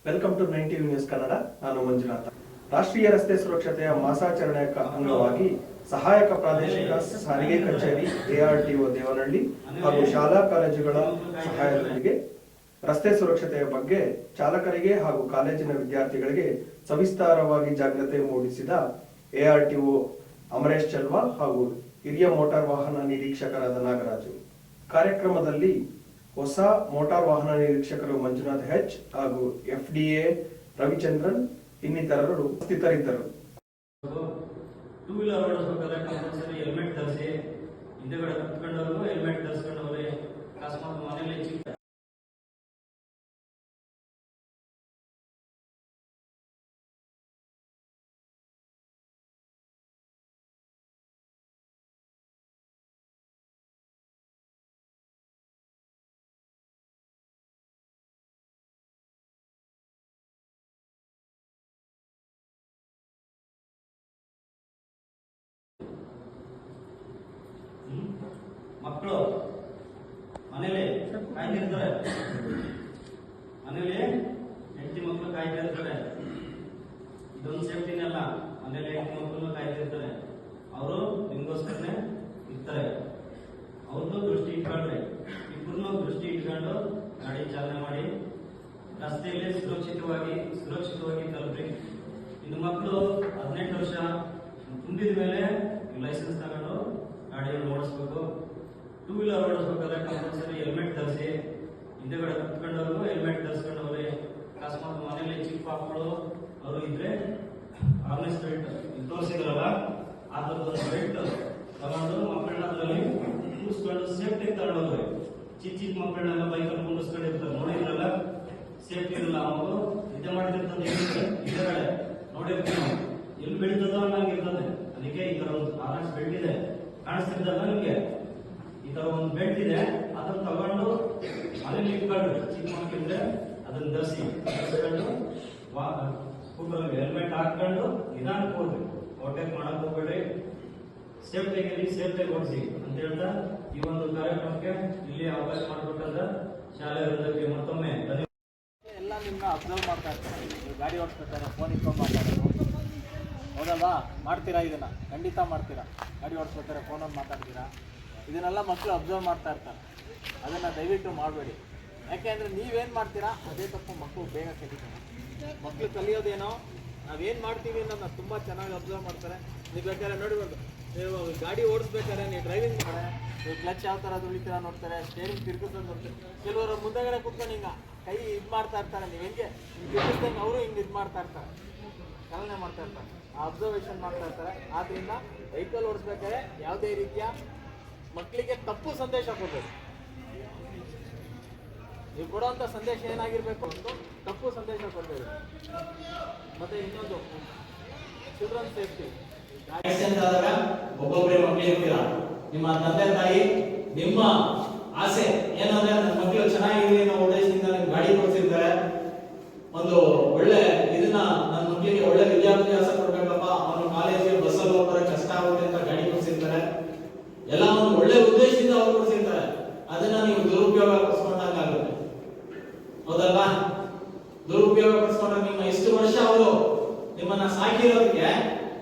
Welcome to 90 news Kannada. ನಾನು ಮಂಜುನಾಥ. ರಾಷ್ಟ್ರೀಯ ರಸ್ತೆ ಸುರಕ್ಷತೆಯ ಮಾಸಾಚರಣೆಯ ಅಂಗವಾಗಿ ಸಹಾಯಕ ಪ್ರಾದೇಶಿಕ ಸಾರಿಗೆ ಕಚೇರಿ ARTO ದೇವನಹಳ್ಳಿ ಹಾಗೂ ಶಾಲಾ ಕಾಲೇಜುಗಳ ಸಹಾಯದೊಂದಿಗೆ ರಸ್ತೆ ಸುರಕ್ಷತೆಯ ಬಗ್ಗೆ ಚಾಲಕರಿಗೆ ಹಾಗೂ ಕಾಲೇಜಿನ ವಿದ್ಯಾರ್ಥಿಗಳಿಗೆ ಸವಿಸ್ತಾರವಾಗಿ ಜಾಗೃತಿ ಮೂಡಿಸಿದ ARTO ಅಮರೇಶ್ ಚಲ್ವಾ ಹಾಗೂ ಹಿರಿಯ ಮೋಟಾರ್ ವಾಹನ ನಿರೀಕ್ಷಕರಾದ ನಾಗರಾಜು. ಕಾರ್ಯಕ್ರಮದಲ್ಲಿ ಹೊಸ ಮೋಟಾರ್ ವಾಹನ ನಿರೀಕ್ಷಕರು ಮಂಜುನಾಥ್ H ಹಾಗೂ FDA ರವಿಚಂದ್ರನ್ ಇನ್ನಿತರರು ಉಪಸ್ಥಿತರಿದ್ದರು. ಟೂ ವೀಲರ್ ಓಡಿಸಬೇಕಾದ್ರೆ ಕಂಪಲ್ಸರಿ ಹೆಲ್ಮೆಟ್ ಧರಿಸಿ, ಹಿಂದೆಗಡೆ ಕುತ್ಕೊಂಡವರು ಹೆಲ್ಮೆಟ್ ಧರಿಸ್ಕೊಂಡವ್ರೆ. ಅಕಸ್ಮಾತ್ ಮನೇಲಿ ಚಿಕ್ಕ ಮಕ್ಕಳು ಮನೇಲಿ ಕಾಯ್ತಿರ್ತಾರೆ, ಮನೇಲಿ ಹೆಂಡತಿ ಮಕ್ಕಳು ಕಾಯ್ತಿರ್ತಾರೆ. ಇದೊಂದು ಸೇಫ್ಟಿನೇ ಅಲ್ಲ, ಮನೇಲಿ ಹೆಂಡತಿ ಮಕ್ಕಳು ಕಾಯ್ತಿರ್ತಾರೆ. ಅವರು ನಿಮ್ಗೋಸ್ಕರನೇ ಇರ್ತಾರೆ. ಅವ್ರದ್ದು ದೃಷ್ಟಿ ಇಟ್ಕೊಂಡ್ರೆ, ಇಬ್ಬರನ್ನೂ ದೃಷ್ಟಿ ಇಟ್ಕೊಂಡು ಗಾಡಿ ಚಾಲನೆ ಮಾಡಿ ರಸ್ತೆಯಲ್ಲಿ ಸುರಕ್ಷಿತವಾಗಿ ತಲುಪಿ. ಇನ್ನು ಮಕ್ಕಳು 18 ವರ್ಷ ತುಂಬಿದ ಮೇಲೆ ಲೈಸೆನ್ಸ್ ತಗೊಂಡು ಗಾಡಿಯನ್ನು ಓಡಿಸ್ಬೇಕು. ಟೂ ವೀಲರ್ ಓಡಿಸ್ಬೇಕಾದ್ರೆ ಕಂಪಲ್ಸರಿ ಹೆಲ್ಮೆಟ್ ಧರಿಸಿ, ಹಿಂದೆಗಡೆ ಕುತ್ಕೊಂಡವರು ಹೆಲ್ಮೆಟ್ ಧರಿಸ್ಕೊಂಡವ್ರೆ. ಅಕಸ್ಮಾತ್ ಮನೇಲಿ ಚಿಕ್ಕ ಮಕ್ಕಳು ಅವರು ಇದ್ರೆ ಆರ್ನೆಸ್ ಬೆಲ್ಟ್ ತೋರಿಸಿದ್ರಲ್ಲ, ಆ ಥರದೊಂದು ಬೆಲ್ಟ್ ತಗೊಂಡು ಮಕ್ಕಳನ್ನ ಅದರಲ್ಲಿ ಕೂರಿಸ್ಕೊಂಡು ಸೇಫ್ಟಿ ತಗೊಂಡೋಗ್ರೆ. ಚಿಕ್ಕ ಮಕ್ಕಳನ್ನೆಲ್ಲ ಬೈಕಲ್ಲಿ ಕುಂಡಿಸ್ಕೊಂಡಿರ್ತಾರೆ, ನೋಡಿದ್ರಲ್ಲ, ಸೇಫ್ಟಿ ಇರಲ್ಲ. ಅವರು ನಿದ್ದೆ ಮಾಡ್ತಿರ್ತದೆ ಹಿಂದೆಗಡೆ ನೋಡಿರ್ತೀವಿ ನಾವು, ಎಲ್ಲಿ ಬೆಳೀತದೋ ಅನ್ನಂಗೆ ಇರ್ತದೆ. ಅದಕ್ಕೆ ಈ ತರ ಒಂದು ಆರ್ನೆಸ್ ಬೆಲ್ಟ್ ಇದೆ, ಕಾಣಿಸ್ತಿದ್ದಲ್ಲ ನಿಮಗೆ, ಈ ತರ ಒಂದು ಬೆಲ್ಟ್ ಇದೆ. ಅದನ್ನ ತಗೊಂಡು ಮನೇಲಿ ಇಟ್ಕೊಂಡು ಚಿಕ್ಕ ಮಕ್ಕಳಿದ್ರೆ ಅದನ್ನ ಧರಿಸ್ಕೊಂಡು ಸ್ಕೂಟರ್ಗೆ ಹೆಲ್ಮೆಟ್ ಹಾಕೊಂಡು ನಿಧಾನಕ್ಕೆ ಹೋಗ್ರಿ, ಓವರ್ಟೇಕ್ ಮಾಡಕ್ ಹೋಗ್ಬೇಡ್ರಿ, ಸೇಫ್ಟಿಯಾಗಿ ಓಡಿಸಿ ಅಂತ ಹೇಳ್ತಾ ಈ ಒಂದು ಕಾರ್ಯಕ್ರಮಕ್ಕೆ ಇಲ್ಲಿ ಅವಕಾಶ ಮಾಡಿಕೊಟ್ಟಂತ ಶಾಲೆ ವೃಂದಕ್ಕೆ ಮತ್ತೊಮ್ಮೆ ಎಲ್ಲ ನಿಮ್ಮನ್ನ ಅಬ್ಸರ್ವ್ ಮಾಡ್ತಾ ಇರ್ತಾರೆ. ನೀವು ಗಾಡಿ ಓಡಿಸ್ಬೇಕಾದ್ರೆ ಫೋನ್ ಇಟ್ಕೊಂಡು ಮಾತಾಡೋದು ಹೌದಲ್ವಾ? ಮಾಡ್ತೀರಾ? ಇದನ್ನ ಖಂಡಿತ ಮಾಡ್ತೀರಾ. ಗಾಡಿ ಓಡಿಸ್ಬೇಕಾದ್ರೆ ಫೋನಲ್ಲಿ ಮಾತಾಡ್ತೀರಾ, ಇದನ್ನೆಲ್ಲ ಮಕ್ಕಳು ಅಬ್ಸರ್ವ್ ಮಾಡ್ತಾ ಇರ್ತಾರೆ. ಅದನ್ನು ದಯವಿಟ್ಟು ಮಾಡಬೇಡಿ. ಯಾಕೆಂದರೆ ನೀವೇನು ಮಾಡ್ತೀರಾ ಅದೇ ತಪ್ಪು ಮಕ್ಕಳು ಬೇಗ ಕಲಿತಾರೆ. ಮಕ್ಕಳು ಕಲಿಯೋದೇನೋ ನಾವೇನು ಮಾಡ್ತೀವಿ ಅನ್ನೋದನ್ನ ತುಂಬ ಚೆನ್ನಾಗಿ ಅಬ್ಸರ್ವ್ ಮಾಡ್ತಾರೆ. ನೀವು ಬೇಕಾದ್ರೆ ನೋಡಿಬಾರ್ದು, ನೀವು ಗಾಡಿ ಓಡಿಸ್ಬೇಕಾದ್ರೆ ನೀವು ಡ್ರೈವಿಂಗ್ ಮಾಡ್ತಾರೆ, ನೀವು ಕ್ಲಚ್ ಯಾವ ಥರ ತುಳಿತೀರ ನೋಡ್ತಾರೆ, ಸ್ಟೇರಿಂಗ್ ತಿರ್ಗಿಸೋದು ನೋಡ್ತಾರೆ. ಕೆಲವರು ಮುಂದೆಗಡೆ ಕೂತ್ಕೊಂಡು ಹಿಂಗೆ ಕೈ ಇದು ಮಾಡ್ತಾ ಇರ್ತಾರೆ, ನೀವು ಹೆಂಗೆ ತಿರ್ಗಿಸ್ದಂಗೆ ಅವರು ಹಿಂಗೆ ಇದು ಮಾಡ್ತಾ ಇರ್ತಾರೆ, ಚಾಲನೆ ಮಾಡ್ತಾ ಇರ್ತಾರೆ, ಅಬ್ಸರ್ವೇಷನ್ ಮಾಡ್ತಾ ಇರ್ತಾರೆ. ಆದ್ದರಿಂದ ವೆಹಿಕಲ್ ಓಡಿಸ್ಬೇಕಾದ್ರೆ ಯಾವುದೇ ರೀತಿಯ ಮಕ್ಕಳಿಗೆ ತಪ್ಪು ಸಂದೇಶ ಕೊಡಬೇಕು. ನೀವು ಕೊಡುವಂಥ ಸಂದೇಶ ಏನಾಗಿರ್ಬೇಕು, ಒಂದು ತಪ್ಪು ಸಂದೇಶ ಕೊಡಬೇಕು. ಮತ್ತೆ ಇನ್ನೊಂದು ಚಿಲ್ಡ್ರನ್ ಸೇಫ್ಟಿ. ಆದಾಗ ಒಬ್ಬೊಬ್ಬರೇ ಮಕ್ಕಳು ಇರ್ತೀರಾ, ನಿಮ್ಮ ತಂದೆ ತಾಯಿ ನಿಮ್ಮ ಆಸೆ ಏನಂದ್ರೆ ನನ್ನ ಮಕ್ಕಳು ಚೆನ್ನಾಗಿರಲಿ ಅನ್ನೋ ಉದ್ದೇಶದಿಂದ ನಿಮ್ಗೆ ಗಾಡಿ ಕೊಡ್ಸಿರ್ತಾರೆ. ಒಂದು ಒಳ್ಳೆ ಇದನ್ನ ನನ್ನ ಮಕ್ಕಳಿಗೆ ಒಳ್ಳೆ ವಿದ್ಯಾಭ್ಯಾಸ ಕೊಡ್ಬೇಕಪ್ಪ, ಅವನು ಕಾಲೇಜಿಗೆ ಬಸ್ಸಲ್ಲಿ ಹೋಗ್ತಾರೆ ಕಷ್ಟ ಆಗುತ್ತೆ ಅಂತ ಗಾಡಿ ಕೊಡ್ಸಿರ್ತಾರೆ. ಎಲ್ಲ ಒಂದು ಒಳ್ಳೆ ಉದ್ದೇಶದಿಂದ ಅವ್ರು ಕೊಡ್ಸಿರ್ತಾರೆ. ಅದನ್ನ ನೀವು ದುರುಪಯೋಗ ಪಡಿಸ್ಕೊಂಡಾಗುತ್ತೆ, ಹೌದಲ್ವಾ? ದುರುಪಯೋಗ ಪಡಿಸ್ಕೊಂಡ್ರೆ ನಿಮ್ಮ ಇಷ್ಟು ವರ್ಷ ಅವರು ನಿಮ್ಮನ್ನ ಸಾಕಿರೋದಕ್ಕೆ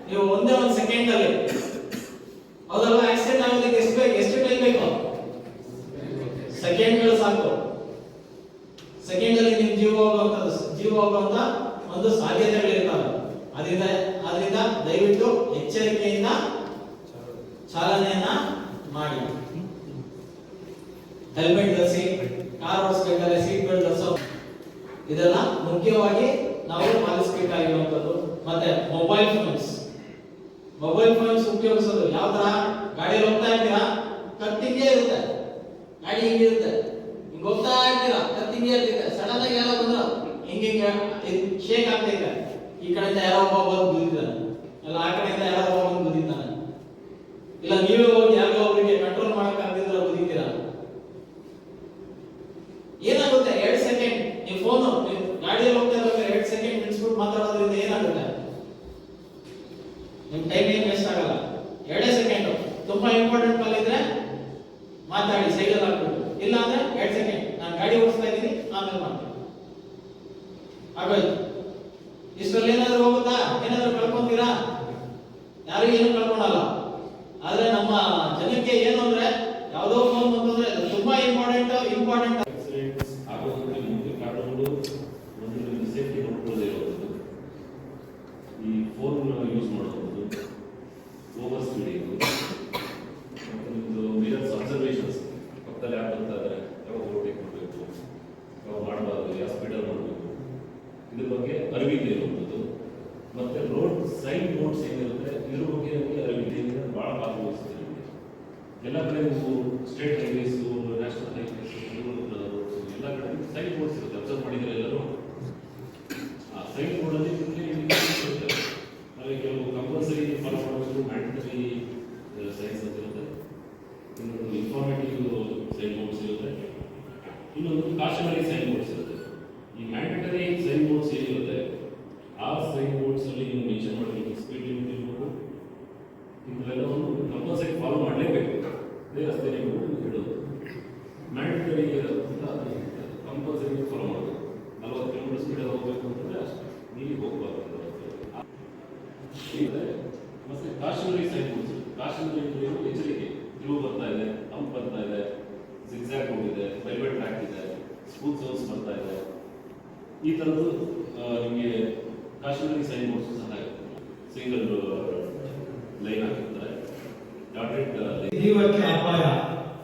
ನೀವು ಒಂದೇ ಒಂದು ಸೆಕೆಂಡ್ ಅಲ್ಲಿ, ಹೌದಲ್ವಾ, ಆಕ್ಸಿಡೆಂಟ್ ಆಗೋದಕ್ಕೆ ಎಷ್ಟು ಟೈಮ್ ಬೇಕು? ಸೆಕೆಂಡ್ಗಳು ಸಾಕು. ಸೆಕೆಂಡ್ ಅಲ್ಲಿ ನಿಮ್ ಜೀವ ಹೋಗುವಂತ ಒಂದು ಸಾಧ್ಯತೆಗಳಿರ್ತವೆ. ಅದರಿಂದ ದಯವಿಟ್ಟು ಎಚ್ಚರಿಕೆಯಿಂದ ಚಾಲನೆಯನ್ನ ಮಾಡಿ. ಹೆಲ್ಮೆಟ್ ಧರಿಸಿ, ಕಾರ್ ಓಡಿಸಬೇಕಾದ್ರೆ ಸೀಟ್ ಬೆಲ್ಟ್ ಧರಿಸೋ, ಇದೆಲ್ಲ ಮುಖ್ಯವಾಗಿ ನಾವು ಪಾಲಿಸಬೇಕಾಗಿರುವಂತದ್ದು. ಮತ್ತೆ ಮೊಬೈಲ್ ಫೋನ್ಸ್ ಉಪಯೋಗಿಸೋದು ಯಾವ ತರ? ಗಾಡಿಯಲ್ಲಿ ಹೋಗ್ತಾ ಇರ್ತೀರಾ, ಕತ್ತಿಂಗೇ ಇರುತ್ತೆ, ಗಾಡಿ ಹಿಂಗಿರುತ್ತೆ, ಹಿಂಗ್ ಹೋಗ್ತಾ ಇರ್ತೀರಾ, ಕತ್ತಿಂಗೇ ಇರ್ತಿದೆ. ಸಡನ್ ಆಗಿ ಯಾರೋ ಬಂದ್ರು ಹಿಂಗೆ ಶೇಕ್ ಆಗ್ತೈತೆ, ಈ ಕಡೆಯಿಂದ ಯಾರೋ ಒಬ್ಬ ಬಂದು ಗುದ್ದಿದ್ದಾನೆ, ಇಲ್ಲ ಆ ಕಡೆಯಿಂದ ಯಾರೋ ಒಬ್ಬ ಬಂದು ಗುದ್ದಿದ್ದಾನೆ, ಇಲ್ಲ ನೀವೇ ಹೋಗಿ ಯಾರೋ ಒಬ್ಬರಿಗೆ ಕಂಟ್ರೋಲ್ ಮಾಡಕ್ ಆಗ್ತಿದ್ರೆ ಗುದ್ದಿದ್ದೀರಾ. ಏನಾಗುತ್ತೆ? 2 ಸೆಕೆಂಡ್ ನೀವು ಫೋನು ಗಾಡಿಯಲ್ಲಿ ಹೋಗ್ತಾ ಇರ್ಬೇಕಾದ್ರೆ 2 ಸೆಕೆಂಡ್ ನಿಲ್ಸ್ಬಿಟ್ಟು ಮಾತಾಡೋದ್ರಿಂದ ಏನಾಗುತ್ತೆ? ನಿಮ್ ಟೈಮ್ ಏನು ವೇಸ್ಟ್ ಆಗಲ್ಲ. 2 ಸೆಕೆಂಡ್ ತುಂಬಾ ಇಂಪಾರ್ಟೆಂಟ್ ಕಾಲ್ ಇದ್ರೆ ಮಾತಾಡಿ, ಸೈಡಲ್ಲಿ ಹಾಕ್ಬಿಟ್ಟು. ಇಲ್ಲ ಅಂದ್ರೆ 2 ಸೆಕೆಂಡ್ ನಾನು ಗಾಡಿ ಓಡಿಸ್ತಾ ಇದ್ದೀನಿ ಆಮೇಲೆ ಮಾಡ್ತೀನಿ. ಆಗೋಯ್ತು. ಇಷ್ಟರಲ್ಲಿ ಏನಾದ್ರು ಹೋಗುತ್ತಾ? ಏನಾದ್ರು ಕಳ್ಕೊಂತೀರಾ? ಯಾರು ಏನು ಕಳ್ಕೊಳಲ್ಲ. ಆದ್ರೆ ನಮ್ಮ ಜನಕ್ಕೆ ಏನು ಅಂದ್ರೆ ಯಾವುದೋ ಫೋನ್ ಬಂತಂದ್ರೆ ಅದು ತುಂಬಾ ಇಂಪಾರ್ಟೆಂಟ್ ಆಕ್ಸಿಡೆಂಟ್ಸ್ ಆಗೋದಕ್ಕೆ ಮುಖ್ಯ ಕಾರಣಗಳು ಒಂದು ಸೇಫ್ಟಿ ನೋಡ್ಕೊಳ್ಳದೆ ಇರೋದು, ಈ ಫೋನ್ ಯೂಸ್ ಮಾಡೋದು, ಓವರ್ ಸ್ಪೀಡಿಂಗು, ಮತ್ತು ನಿಮ್ಮದು ಮಿರರ್ಸ್ ಅಬ್ಸರ್ವೇಷನ್ಸ್, ಪಕ್ಕದಲ್ಲಿ ಯಾರು ಬರ್ತಾ ಇದ್ದಾರೆ, ಯಾವಾಗ ಓವರ್ಟೇಕ್ ಮಾಡಬೇಕು, ಯಾವಾಗ ಮಾಡಬಾರ್ದು, ಯಾವ ಸ್ಪೀಡಲ್ಲಿ ಮಾಡಬೇಕು, ಇದ್ರ ಬಗ್ಗೆ ಅರಿವಿದೆ ಇರುವಂಥದ್ದು. ಮತ್ತು ರೋಡ್ ಸೈಡ್ ಬೋರ್ಡ್ಸ್ ಏನಿರುತ್ತೆ ಇದ್ರ ಬಗ್ಗೆ ನಮಗೆ ಅರಿವಿದೆ, ಭಾಳ ಭಾಗವಹಿಸ್ತೀವಿ. ಎಲ್ಲ ಕಡೆ ನೀವು ಸ್ಟೇಟ್ ಹೈವೇಸು, ನ್ಯಾಷನಲ್ ಹೈವೇಸು, ಎಲ್ಲ ಕಡೆ ಸೈಡ್ ಬೋರ್ಡ್ಸ್ ಇರುತ್ತೆ. ಅಬ್ಸರ್ವ್ ಮಾಡಿದರೆ ಎಲ್ಲರೂ ಆ ಸೈಡ್ ಬೋರ್ಡಲ್ಲಿ ನಿಮಗೆ ಇರುತ್ತೆ. ಆಮೇಲೆ ಕೆಲವು ಕಂಪಲ್ಸರಿ ಫಾಲೋ ಮಾಡಬೇಕು, ಮ್ಯಾಂಡೇಟರಿ ಸೈನ್ಸ್ ಅಂತ ಇರುತ್ತೆ, ಇನ್ನೊಂದು ಇನ್ಫಾರ್ಮೇಟಿವ್ ಸೈಡ್ ಬೋರ್ಡ್ಸ್ ಇರುತ್ತೆ, ಇನ್ನೊಂದು ಕಾಶನರಿ ಸೈಡ್ ಬೋರ್ಡ್ಸ್ ಇರುತ್ತೆ. ಈ ಮ್ಯಾಂಡೇಟರಿ ಸೈಡ್ ಬೋರ್ಡ್ಸ್ ಏನಿರುತ್ತೆ ಆ ಸೈಡ್ ಬೋರ್ಡ್ಸಲ್ಲಿ ನೀವು ಮೆನ್ಷನ್ ಮಾಡಬೇಕು, ಸ್ಪೀಡ್ ಲಿಮಿಟ್ ಇರಬೇಕು, ಇದೆಲ್ಲವನ್ನು ಕಂಪಲ್ಸರಿ ಫಾಲೋ ಮಾಡಲೇಬೇಕು. ಅದೇ ರಸ್ತೆ ನೀವು ಇಡೋದು ಮ್ಯಾಂಡೇಟರಿ ಕಂಪಲ್ಸರಿ ಫಾಲೋ ಮಾಡೋದು. 40 ಕಿಲೋಮೀಟರ್ ಸ್ಪೀಡಲ್ಲಿ ಹೋಗಬೇಕು ಅಂತಂದರೆ ಅಷ್ಟೇ, ನೀವು ಹೋಗಬಾರ್ದು. ಮತ್ತೆ ಕಾಶನರಿ ಸೈಡ್ ಬೋರ್ಡ್ಸ್, ಕಾಶನರಿ ಎಚ್ಚರಿಕೆ, ತಿರುವು ಬರ್ತಾ ಇದೆ, ಹಂಪ್ ಬರ್ತಾ ಇದೆ, ಜಿಗ್ಜ್ಯಾಗ್ ರೋಡ್ ಇದೆ, ರೈಲ್ವೆ ಟ್ರ್ಯಾಕ್ ಇದೆ, ಸ್ಮೂತ್ ಝೋನ್ಸ್ ಬರ್ತಾ ಇದೆ, ಈ ಥರದ್ದು ನಿಮಗೆ ಕಾಶನರಿ ಸೈನ್ ಬೋರ್ಡ್ಸ್ ಸಹ ಸಿಂಗಲ್ ಲೈನ್ ಹಾಕಿರ್ತಾರೆ. ಜೀವಕ್ಕೆ ಅಪಾಯ,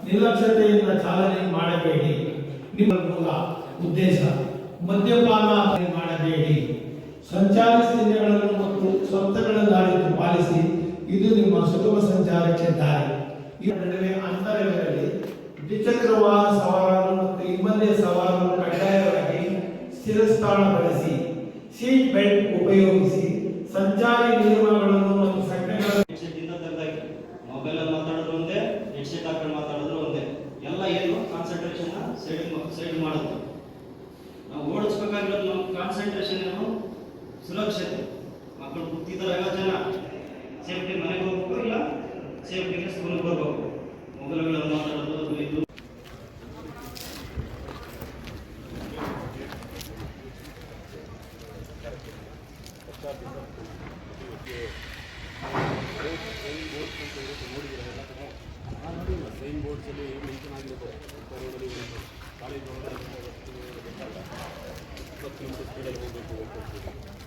ನಿರ್ಲಕ್ಷ್ಯತೆಯಿಂದ ಚಾಲನೆ ಮಾಡಬೇಡಿ. ನಿಮ್ಮ ಮೂಲ ಉದ್ದೇಶ ಮದ್ಯಪಾನ ಮಾಡಬೇಡಿ. ಸಂಚಾರಿ ಚಿಹ್ನೆಗಳನ್ನು ಮತ್ತು ಸ್ವತ್ತುಗಳನ್ನಾಡಿದ್ದು ಪಾಲಿಸಿ. ಇದು ನಿಮ್ಮ ಸುಗಮ ಸಂಚಾರಕ್ಕೆ ದಾರಿ. ಈ ನಡುವೆ ಅಂತರವಿರಲಿ. ದ್ವಿಚಕ್ರ ವಾಹನ ಸವಾರರು ಮತ್ತು ಹಿಂಬದಿಯ ಸವಾರರು ಕಡ್ಡಾಯವಾಗಿ ಸ್ಥಿರಸ್ಥಾನ ಬಳಸಿ. ಸೀಟ್ ಬೆಲ್ಟ್ ಉಪಯೋಗಿಸಿ. ಸಂಚಾರಿ ನಿಯಮಗಳನ್ನು ಮತ್ತು ಸಂಖ್ಯೆಗಳನ್ನು ಮೊಬೈಲ್ ಅಲ್ಲಿ ಮಾತಾಡಿದ್ರು ಒಂದೇ, ಹೆಡ್ಸೆಟ್ ಹಾಕೊಂಡು ಮಾತಾಡಿದ್ರು ಒಂದೇ, ಎಲ್ಲ ಏನು ಕಾನ್ಸಂಟ್ರೇಷನ್ ಸೈಡ್ ಮಾಡುತ್ತೆ. ನಾವು ಓಡಿಸ್ಬೇಕಾಗಿರೋದು ನಮ್ಮ ಕಾನ್ಸಂಟ್ರೇಷನ್ ಏನು, ಸುರಕ್ಷತೆ. ಮಕ್ಕಳು ಕೂತಿದ್ದಾರೆ 50 ಜನ, ಸೇಫ್ಟಿ ಮನೆಗೆ ಹೋಗ್ಬೇಕು, ಇಲ್ಲ ಸೇಫ್ಟಿಗೆ ಸ್ಕೂಲ್ಗೆ ಬರ್ಬೇಕು. ಮೊಬೈಲ್ಗಳಲ್ಲಿ ಮಾತಾಡೋದು ಇದು ಸೈನ್ ಬೋರ್ಡ್ಸಲ್ಲಿ ಮೆನ್ಷನ್ ಆಗಿರುತ್ತೆ. ಕಾಲೇಜ್ 20 ಕಿಲೋಮೀಟರ್ ಸ್ಪೀಡಲ್ಲಿ ಹೋಗಬೇಕು.